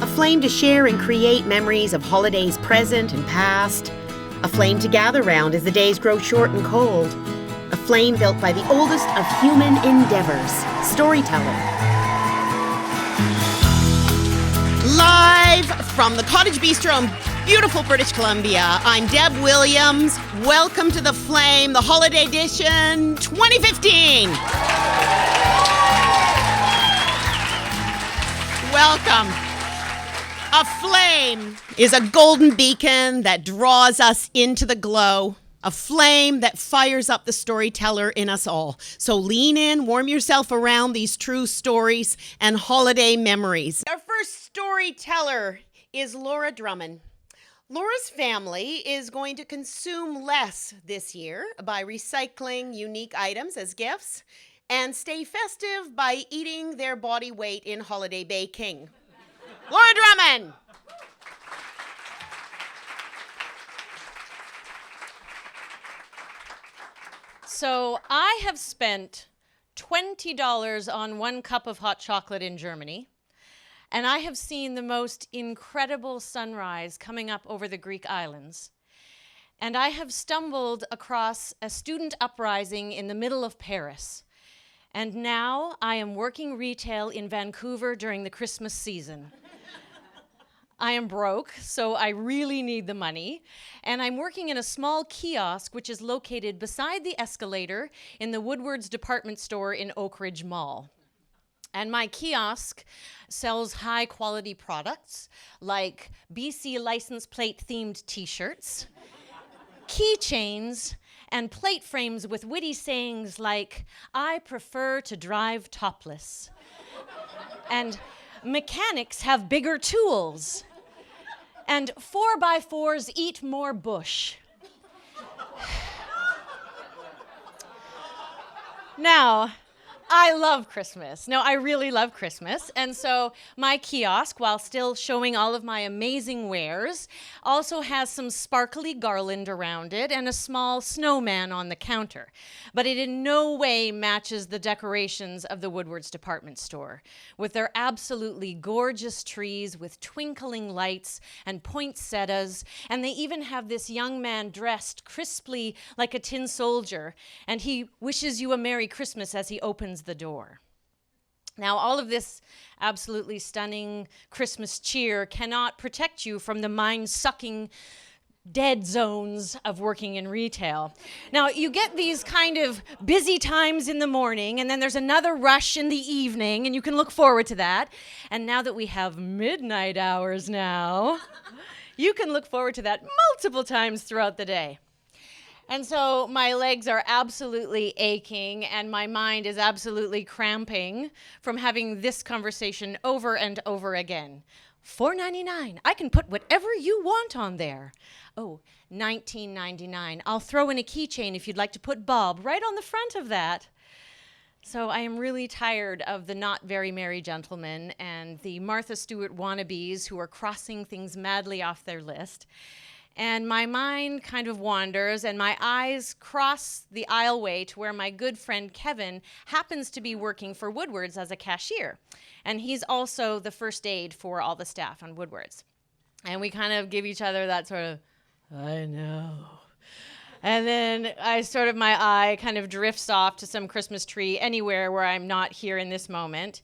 A flame to share and create memories of holidays present and past. A flame to gather round as the days grow short and cold. A flame built by the oldest of human endeavors, storytelling. Live from the Cottage Bistro in beautiful British Columbia, I'm Deb Williams. Welcome to The Flame, the Holiday Edition 2015. Welcome. A flame is a golden beacon that draws us into the glow. A flame that fires up the storyteller in us all. So lean in, warm yourself around these true stories and holiday memories. Our first storyteller is Laura Drummond. Laura's family is going to consume less this year by recycling unique items as gifts and stay festive by eating their body weight in holiday baking. Laura Drummond! So I have spent $20 on 1 cup of hot chocolate in Germany, and I have seen the most incredible sunrise coming up over the Greek islands. And I have stumbled across a student uprising in the middle of Paris. And now I am working retail in Vancouver during the Christmas season. I am broke, so I really need the money. And I'm working in a small kiosk which is located beside the escalator in the Woodward's department store in Oak Ridge Mall. And my kiosk sells high quality products like BC license plate themed t-shirts, keychains, and plate frames with witty sayings like, "I prefer to drive topless." And "Mechanics have bigger tools." And 4x4s eat more bush. Now, I love Christmas. No, I really love Christmas. And so my kiosk, while still showing all of my amazing wares, also has some sparkly garland around it and a small snowman on the counter. But it in no way matches the decorations of the Woodward's department store, with their absolutely gorgeous trees with twinkling lights and poinsettias. And they even have this young man dressed crisply like a tin soldier, and he wishes you a Merry Christmas as he opens the door. Now, all of this absolutely stunning Christmas cheer cannot protect you from the mind-sucking dead zones of working in retail. Now, you get these kind of busy times in the morning, and then there's another rush in the evening, and you can look forward to that. And now that we have midnight hours now, you can look forward to that multiple times throughout the day. And so my legs are absolutely aching and my mind is absolutely cramping from having this conversation over and over again. $4.99. I can put whatever you want on there. Oh, $19.99. I'll throw in a keychain if you'd like to put Bob right on the front of that. So I am really tired of the not very merry gentlemen and the Martha Stewart wannabes who are crossing things madly off their list. And my mind kind of wanders, and my eyes cross the aisleway to where my good friend Kevin happens to be working for Woodward's as a cashier. And he's also the first aide for all the staff on Woodward's. And we kind of give each other that sort of, I know. And then my eye kind of drifts off to some Christmas tree anywhere where I'm not here in this moment.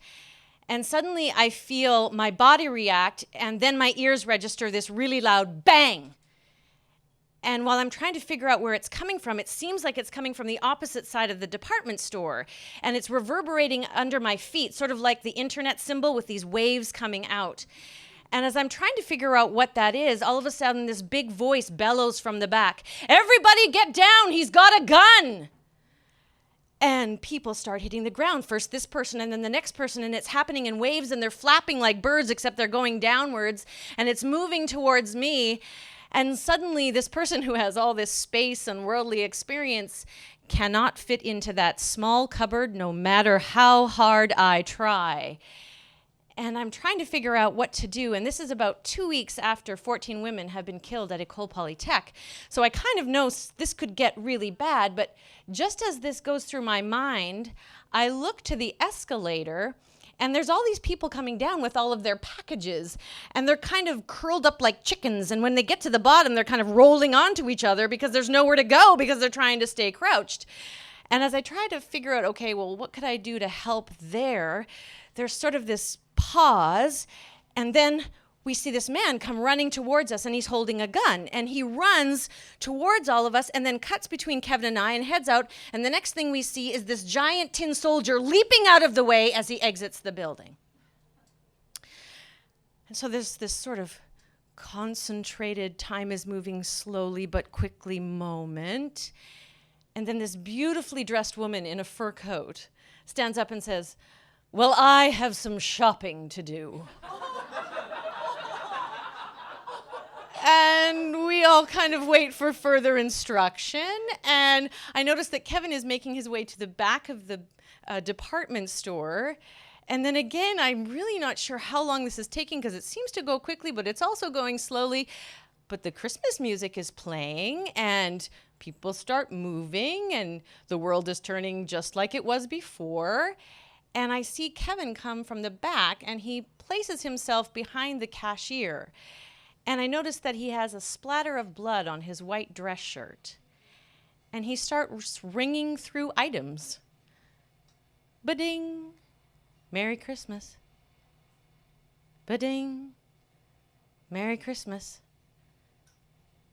And suddenly I feel my body react, and then my ears register this really loud bang. And while I'm trying to figure out where it's coming from, it seems like it's coming from the opposite side of the department store. And it's reverberating under my feet, sort of like the internet symbol with these waves coming out. And as I'm trying to figure out what that is, all of a sudden this big voice bellows from the back, "Everybody get down, he's got a gun!" And people start hitting the ground. First this person and then the next person, and it's happening in waves, and they're flapping like birds, except they're going downwards, and it's moving towards me. And suddenly this person who has all this space and worldly experience cannot fit into that small cupboard no matter how hard I try. And I'm trying to figure out what to do. And this is about 2 weeks after 14 women have been killed at École Polytech. So I kind of know this could get really bad. But just as this goes through my mind, I look to the escalator, And there's all these people coming down with all of their packages, and they're kind of curled up like chickens. And when they get to the bottom, they're kind of rolling onto each other because there's nowhere to go because they're trying to stay crouched. And as I try to figure out, okay, well, what could I do to help there? There's sort of this pause, and then we see this man come running towards us, and he's holding a gun. And he runs towards all of us and then cuts between Kevin and I and heads out. And the next thing we see is this giant tin soldier leaping out of the way as he exits the building. And so there's this sort of concentrated, time is moving slowly but quickly moment. And then this beautifully dressed woman in a fur coat stands up and says, "Well, I have some shopping to do." And we all kind of wait for further instruction. And I noticed that Kevin is making his way to the back of the department store. And then again, I'm really not sure how long this is taking because it seems to go quickly, but it's also going slowly. But the Christmas music is playing and people start moving and the world is turning just like it was before. And I see Kevin come from the back and he places himself behind the cashier. And I noticed that he has a splatter of blood on his white dress shirt. And he starts ringing through items. Ba-ding, Merry Christmas. Ba-ding, Merry Christmas.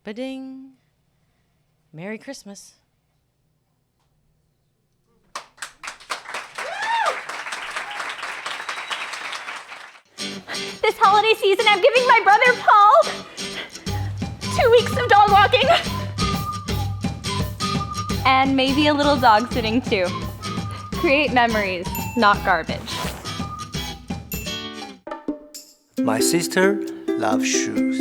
Ba-ding, Merry Christmas. This holiday season, I'm giving my brother Paul 2 weeks of dog walking. And maybe a little dog sitting too. Create memories, not garbage. My sister loves shoes,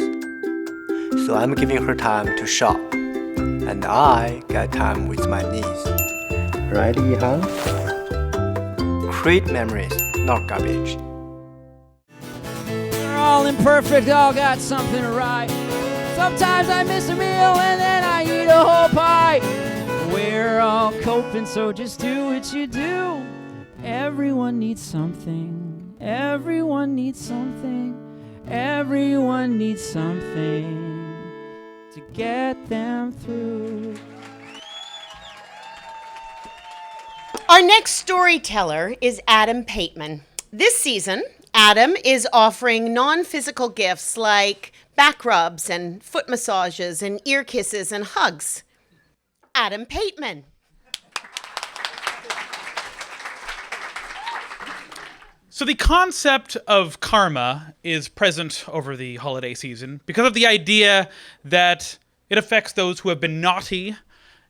so I'm giving her time to shop. And I get time with my niece. Right, Yihan? Create memories, not garbage. All imperfect, all got something right. Sometimes I miss a meal and then I eat a whole pie. We're all coping, so just do what you do. Everyone needs something. Everyone needs something. Everyone needs something to get them through. Our next storyteller is Adam Pateman. This season, Adam is offering non-physical gifts like back rubs and foot massages and ear kisses and hugs. Adam Pateman. So the concept of karma is present over the holiday season because of the idea that it affects those who have been naughty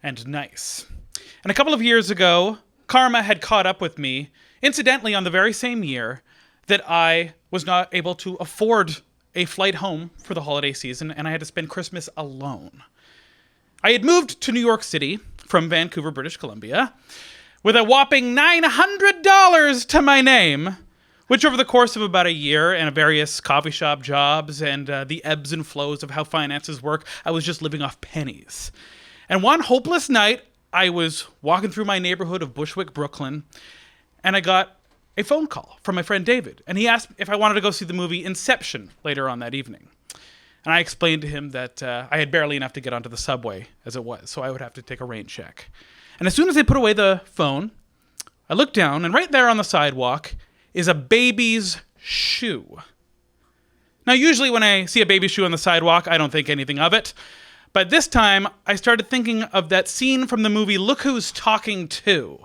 and nice. And a couple of years ago, karma had caught up with me, incidentally on the very same year that I was not able to afford a flight home for the holiday season, and I had to spend Christmas alone. I had moved to New York City from Vancouver, British Columbia, with a whopping $900 to my name, which over the course of about a year and various coffee shop jobs and the ebbs and flows of how finances work, I was just living off pennies. And one hopeless night, I was walking through my neighborhood of Bushwick, Brooklyn, and I got a phone call from my friend David, and he asked if I wanted to go see the movie Inception later on that evening. And I explained to him that I had barely enough to get onto the subway as it was, so I would have to take a rain check. And as soon as they put away the phone, I looked down, and right there on the sidewalk is a baby's shoe. Now, usually when I see a baby shoe on the sidewalk, I don't think anything of it. But this time, I started thinking of that scene from the movie Look Who's Talking To.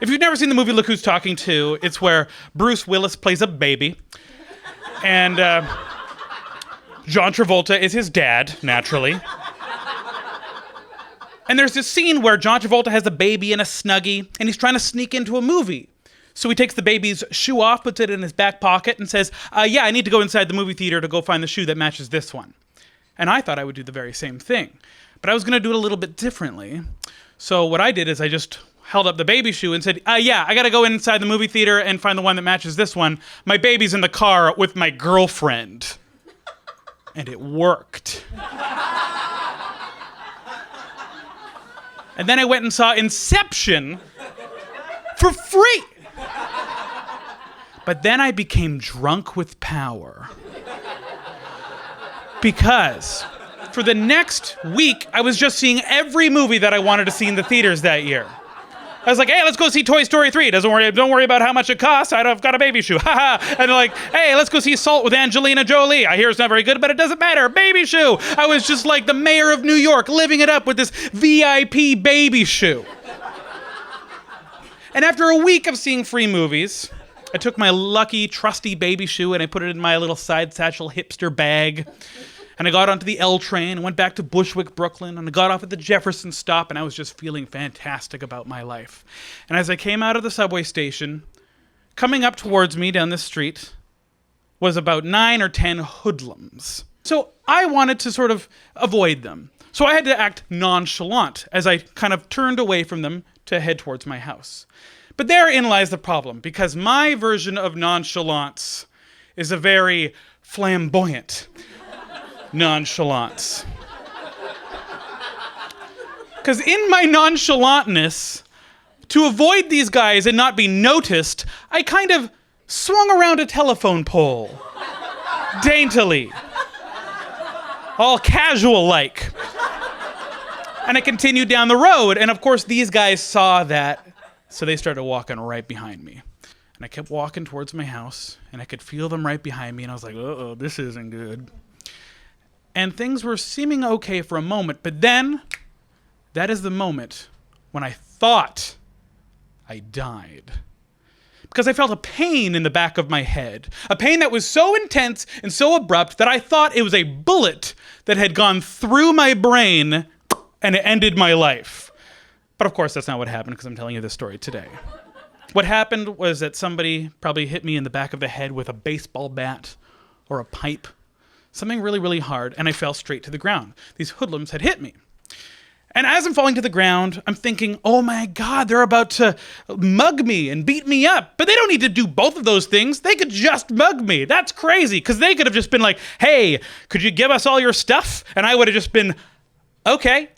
If you've never seen the movie Look Who's Talking To, it's where Bruce Willis plays a baby, and John Travolta is his dad, naturally. And there's this scene where John Travolta has a baby in a Snuggie, and he's trying to sneak into a movie. So he takes the baby's shoe off, puts it in his back pocket, and says, yeah, I need to go inside the movie theater to go find the shoe that matches this one. And I thought I would do the very same thing. But I was going to do it a little bit differently. So what I did is I just held up the baby shoe and said, yeah, I got to go inside the movie theater and find the one that matches this one. My baby's in the car with my girlfriend. And it worked. And then I went and saw Inception for free. But then I became drunk with power. Because for the next week, I was just seeing every movie that I wanted to see in the theaters that year. I was like, hey, let's go see Toy Story 3. Don't worry about how much it costs. I've got a baby shoe. Ha ha. And they're like, hey, let's go see Salt with Angelina Jolie. I hear it's not very good, but it doesn't matter. Baby shoe. I was just like the mayor of New York, living it up with this VIP baby shoe. And after a week of seeing free movies, I took my lucky, trusty baby shoe and I put it in my little side satchel hipster bag. And I got onto the L train and went back to Bushwick, Brooklyn, and I got off at the Jefferson stop, and I was just feeling fantastic about my life. And as I came out of the subway station, coming up towards me down the street was about 9 or 10 hoodlums. So I wanted to sort of avoid them. So I had to act nonchalant as I kind of turned away from them to head towards my house. But therein lies the problem, because my version of nonchalance is a very flamboyant nonchalance. Because in my nonchalantness, to avoid these guys and not be noticed, I kind of swung around a telephone pole, daintily, all casual-like. And I continued down the road, and of course these guys saw that, so they started walking right behind me. And I kept walking towards my house, and I could feel them right behind me, and I was like, uh-oh, this isn't good. And things were seeming okay for a moment, but then, that is the moment when I thought I died. Because I felt a pain in the back of my head. A pain that was so intense and so abrupt that I thought it was a bullet that had gone through my brain and it ended my life. But of course, that's not what happened, because I'm telling you this story today. What happened was that somebody probably hit me in the back of the head with a baseball bat or a pipe. Something really, really hard, and I fell straight to the ground. These hoodlums had hit me. And as I'm falling to the ground, I'm thinking, oh my God, they're about to mug me and beat me up. But they don't need to do both of those things. They could just mug me. That's crazy, because they could have just been like, hey, could you give us all your stuff? And I would have just been, okay.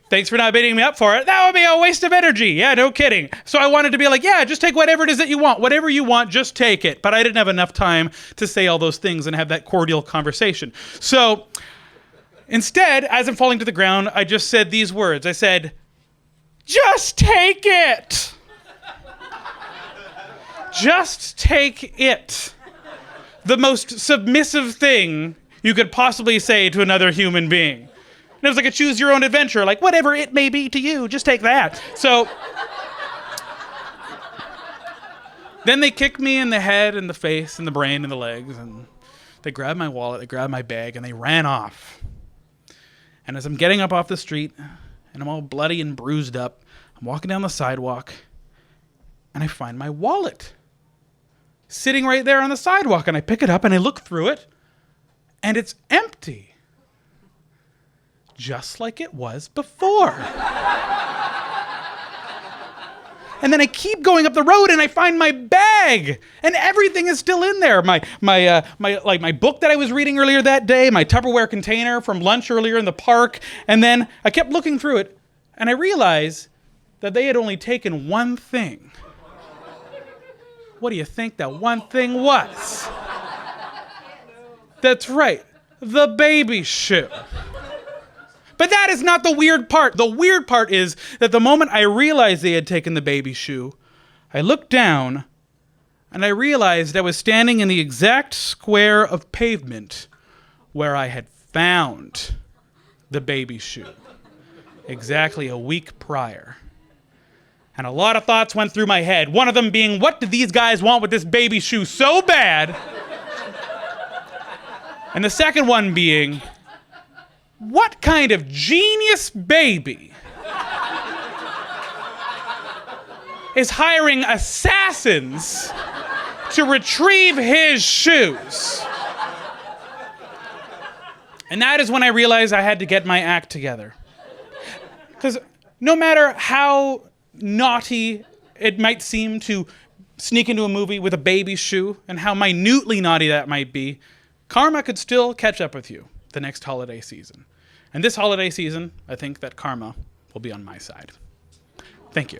Thanks for not beating me up for it. That would be a waste of energy. Yeah, no kidding. So I wanted to be like, yeah, just take whatever it is that you want. Whatever you want, just take it. But I didn't have enough time to say all those things and have that cordial conversation. So instead, as I'm falling to the ground, I just said these words. I said, just take it. Just take it. The most submissive thing you could possibly say to another human being. And it was like a choose your own adventure, like whatever it may be to you, just take that. So then they kicked me in the head and the face and the brain and the legs, and they grabbed my wallet, they grabbed my bag, and they ran off. And as I'm getting up off the street, and I'm all bloody and bruised up, I'm walking down the sidewalk, and I find my wallet sitting right there on the sidewalk, and I pick it up and I look through it, and it's empty. Just like it was before. And then I keep going up the road and I find my bag and everything is still in there. My book that I was reading earlier that day, my Tupperware container from lunch earlier in the park. And then I kept looking through it and I realized that they had only taken one thing. What do you think that one thing was? That's right, the baby shoe. But that is not the weird part. The weird part is that the moment I realized they had taken the baby shoe, I looked down and I realized I was standing in the exact square of pavement where I had found the baby shoe exactly a week prior. And a lot of thoughts went through my head. One of them being, what do these guys want with this baby shoe so bad? And the second one being, what kind of genius baby is hiring assassins to retrieve his shoes? And that is when I realized I had to get my act together. Because no matter how naughty it might seem to sneak into a movie with a baby shoe, and how minutely naughty that might be, karma could still catch up with you the next holiday season. And this holiday season, I think that karma will be on my side. Thank you.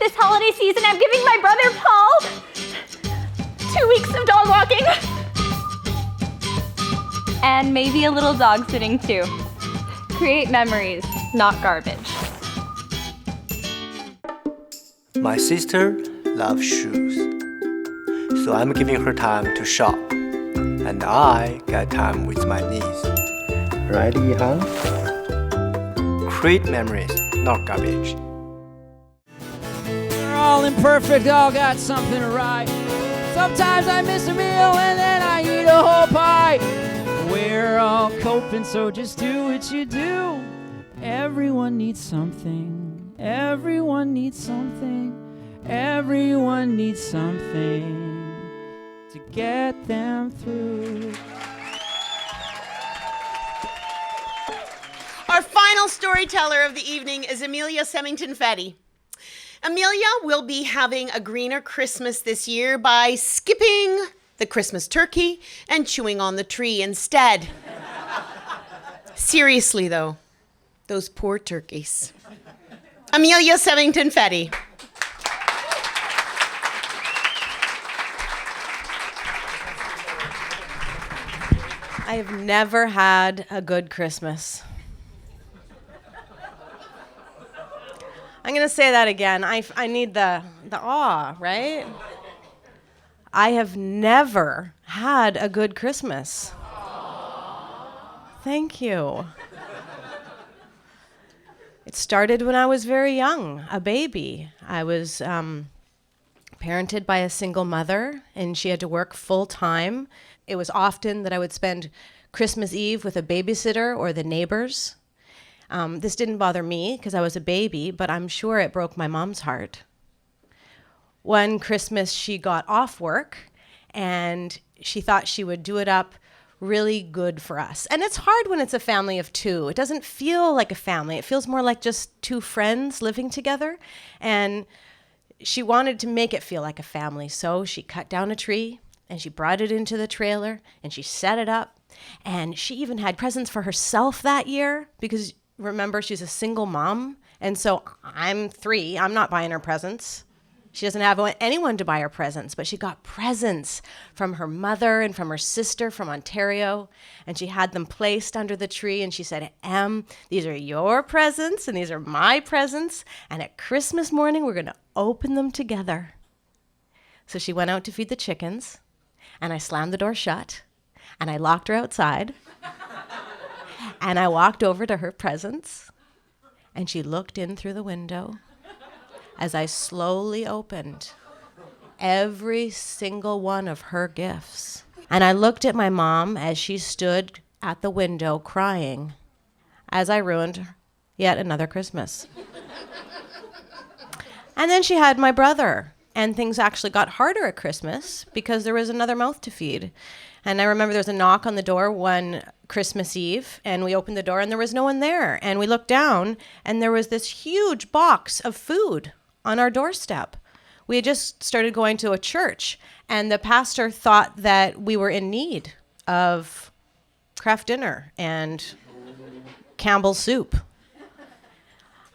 This holiday season, I'm giving my brother Paul 2 weeks of dog walking. And maybe a little dog sitting too. Create memories, not garbage. My sister loves shoes, so I'm giving her time to shop, and I get time with my niece. Right, Yihan? Create memories, not garbage. We're all imperfect, all got something to write. Sometimes I miss a meal and then I eat a whole pie. We're all coping, so just do what you do. Everyone needs something. Everyone needs something. Everyone needs something to get them through. Our final storyteller of the evening is Emelia Symington-Fedy. Emelia will be having a greener Christmas this year by skipping the Christmas turkey and chewing on the tree instead. Seriously, though, those poor turkeys. Emelia Symington-Fedy. I have never had a good Christmas. I'm going to say that again. I need the awe, right? I have never had a good Christmas. Thank you. It started when I was very young, a baby. I was parented by a single mother, and she had to work full time. It was often that I would spend Christmas Eve with a babysitter or the neighbors. This didn't bother me because I was a baby, but I'm sure it broke my mom's heart. One Christmas, she got off work, and she thought she would do it up really good for us. And it's hard when it's a family of two. It doesn't feel like a family. It feels more like just two friends living together. And she wanted to make it feel like a family, so she cut down a tree, and she brought it into the trailer, and she set it up. And she even had presents for herself that year because, remember, she's a single mom. And so I'm 3. I'm not buying her presents. She doesn't have anyone to buy her presents, but she got presents from her mother and from her sister from Ontario. And she had them placed under the tree. And she said, Em, these are your presents and these are my presents. And at Christmas morning, we're going to open them together. So she went out to feed the chickens. And I slammed the door shut. And I locked her outside. And I walked over to her presents. And she looked in through the window as I slowly opened every single one of her gifts. And I looked at my mom as she stood at the window crying as I ruined yet another Christmas. And then she had my brother, and things actually got harder at Christmas because there was another mouth to feed. And I remember there was a knock on the door one Christmas Eve, and we opened the door and there was no one there. And we looked down and there was this huge box of food on our doorstep. We had just started going to a church, and the pastor thought that we were in need of Kraft dinner and Campbell's soup.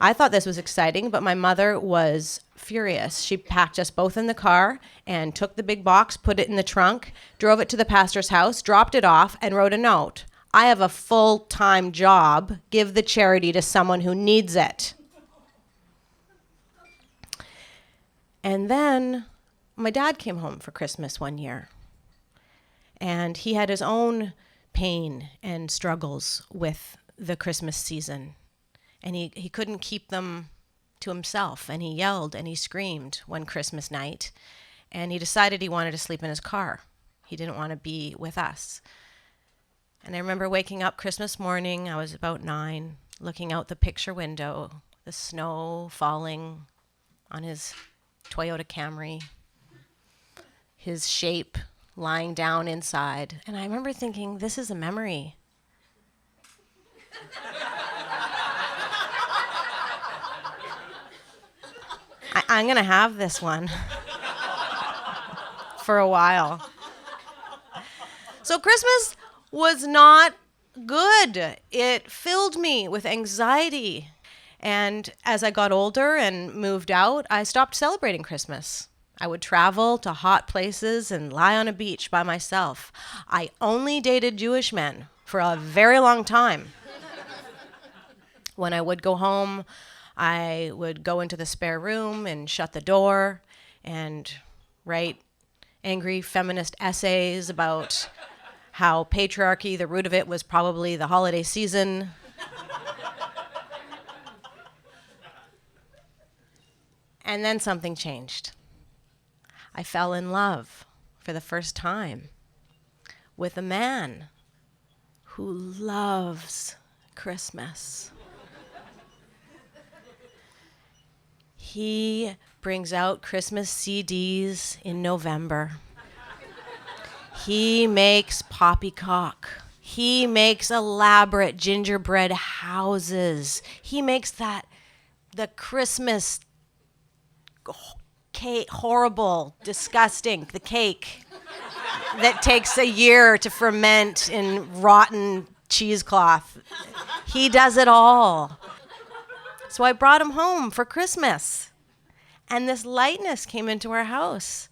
I thought this was exciting, but my mother was furious. She packed us both in the car and took the big box, put it in the trunk, drove it to the pastor's house, dropped it off, and wrote a note. I have a full-time job. Give the charity to someone who needs it. And then my dad came home for Christmas one year, and he had his own pain and struggles with the Christmas season, and he couldn't keep them to himself, and he yelled and he screamed one Christmas night, and he decided he wanted to sleep in his car. He didn't want to be with us. And I remember waking up Christmas morning, I was about 9, looking out the picture window, the snow falling on his Toyota Camry, his shape lying down inside. And I remember thinking, this is a memory. I'm going to have this one for a while. So Christmas was not good. It filled me with anxiety. And as I got older and moved out, I stopped celebrating Christmas. I would travel to hot places and lie on a beach by myself. I only dated Jewish men for a very long time. When I would go home, I would go into the spare room and shut the door and write angry feminist essays about how patriarchy, the root of it was probably the holiday season. And then something changed. I fell in love for the first time with a man who loves Christmas. He brings out Christmas CDs in November. He makes poppycock. He makes elaborate gingerbread houses. He makes the Christmas cake, horrible, disgusting, the cake that takes a year to ferment in rotten cheesecloth. He does it all. So I brought him home for Christmas. And this lightness came into our house.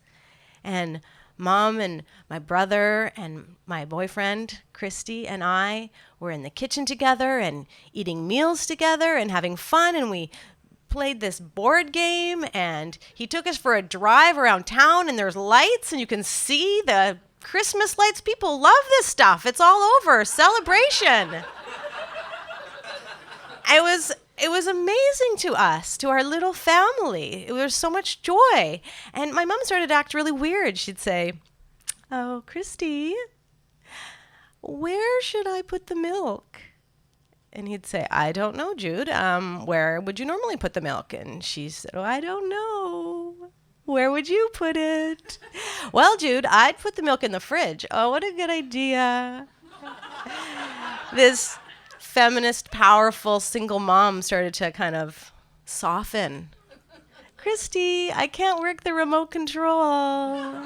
And Mom and my brother and my boyfriend, Christy, and I were in the kitchen together and eating meals together and having fun. And we played this board game. And he took us for a drive around town. And there's lights. And you can see the Christmas lights. People love this stuff. It's all over. Celebration. It was amazing to us, to our little family. There was so much joy. And my mom started to act really weird. She'd say, "Oh, Christy, where should I put the milk?" And he'd say, "I don't know, Jude. Where would you normally put the milk?" And she said, "Oh, I don't know. Where would you put it?" "Well, Jude, I'd put the milk in the fridge." "Oh, what a good idea." This feminist, powerful, single mom started to kind of soften. "Christy, I can't work the remote control.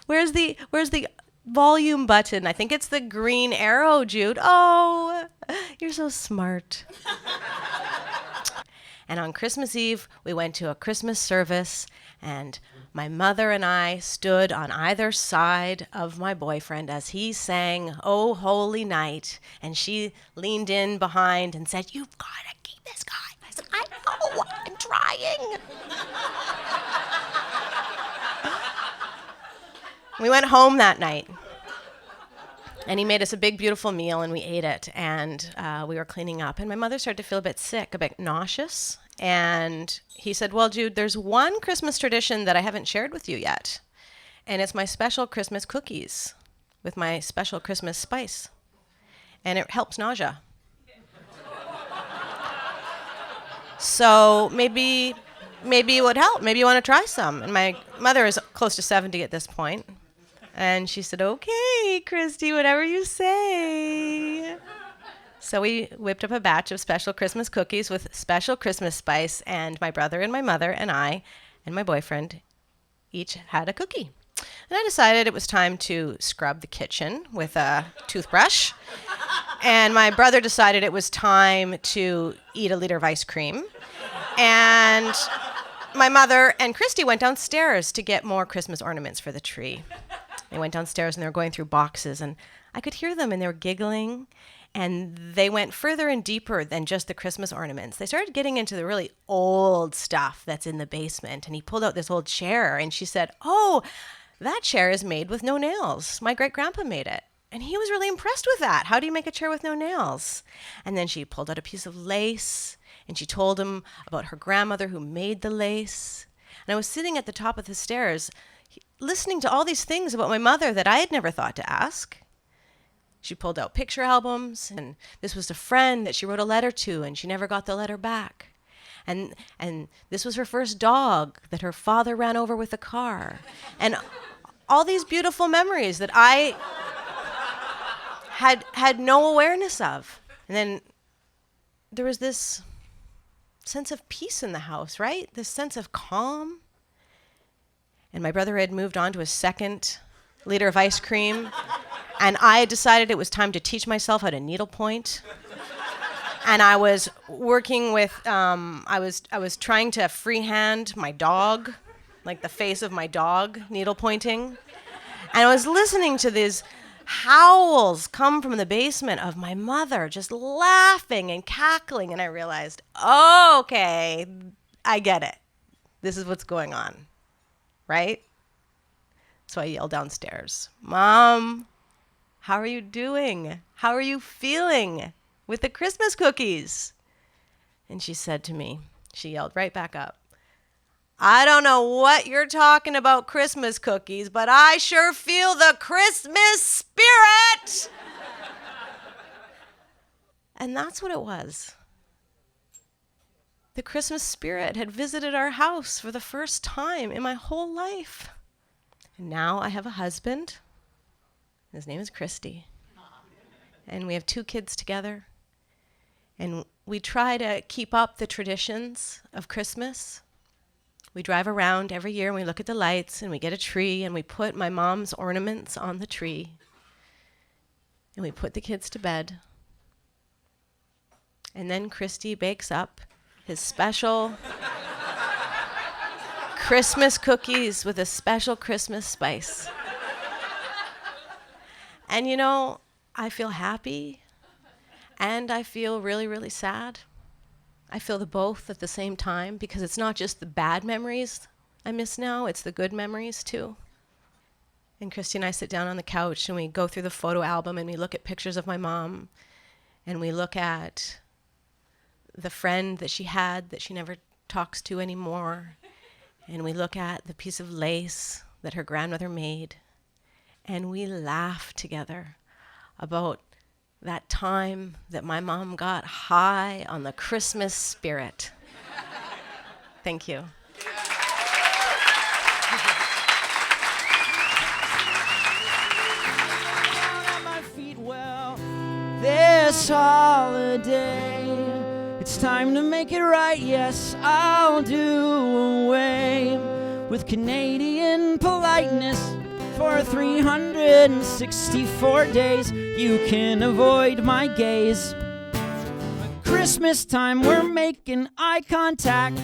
Where's the volume button? I think it's the green arrow, Jude." "Oh, you're so smart." And on Christmas Eve, we went to a Christmas service, and my mother and I stood on either side of my boyfriend as he sang "Oh Holy Night," and she leaned in behind and said, "You've got to keep this guy." I said, "I know, I'm trying." We went home that night, and he made us a big, beautiful meal, and we ate it, and we were cleaning up, and my mother started to feel a bit sick, a bit nauseous. And he said, "Well, Jude, there's one Christmas tradition that I haven't shared with you yet. And it's my special Christmas cookies with my special Christmas spice. And it helps nausea. So maybe it would help. Maybe you want to try some." And my mother is close to 70 at this point. And she said, "Okay, Christy, whatever you say." So we whipped up a batch of special Christmas cookies with special Christmas spice, and my brother and my mother and I and my boyfriend each had a cookie. And I decided it was time to scrub the kitchen with a toothbrush. And my brother decided it was time to eat a liter of ice cream. And my mother and Christy went downstairs to get more Christmas ornaments for the tree. They went downstairs and they were going through boxes, and I could hear them, and they were giggling. And they went further and deeper than just the Christmas ornaments. They started getting into the really old stuff that's in the basement. And he pulled out this old chair, and she said, "Oh, that chair is made with no nails. My great-grandpa made it." And he was really impressed with that. "How do you make a chair with no nails?" And then she pulled out a piece of lace, and she told him about her grandmother who made the lace. And I was sitting at the top of the stairs, listening to all these things about my mother that I had never thought to ask. She pulled out picture albums, and this was a friend that she wrote a letter to, and she never got the letter back. And this was her first dog that her father ran over with a car. And all these beautiful memories that I had no awareness of. And then there was this sense of peace in the house, right? This sense of calm. And my brother had moved on to a second liter of ice cream. And I decided it was time to teach myself how to needlepoint. And I was working with, I was trying to freehand my dog, like the face of my dog, needle pointing. And I was listening to these howls come from the basement of my mother, just laughing and cackling. And I realized, oh, okay, I get it. This is what's going on, right? So I yelled downstairs, Mom, how are you doing? How are you feeling with the Christmas cookies? And she said to me, she yelled right back up, I don't know what you're talking about Christmas cookies, but I sure feel the Christmas spirit. And that's what it was. The Christmas spirit had visited our house for the first time in my whole life. And now I have a husband. His name is Christy. And we have 2 kids together. And we try to keep up the traditions of Christmas. We drive around every year and we look at the lights and we get a tree and we put my mom's ornaments on the tree. And we put the kids to bed. And then Christy bakes up his special Christmas cookies with a special Christmas spice. And you know, I feel happy and I feel really, really sad. I feel the both at the same time because it's not just the bad memories I miss now, it's the good memories too. And Christy and I sit down on the couch and we go through the photo album and we look at pictures of my mom and we look at the friend that she had that she never talks to anymore. And we look at the piece of lace that her grandmother made. And we laugh together about that time that my mom got high on the Christmas spirit. Thank you. This holiday, it's time to make it right. Yes, I'll do away with Canadian politeness. For 364 days, you can avoid my gaze. Christmas time, we're making eye contact.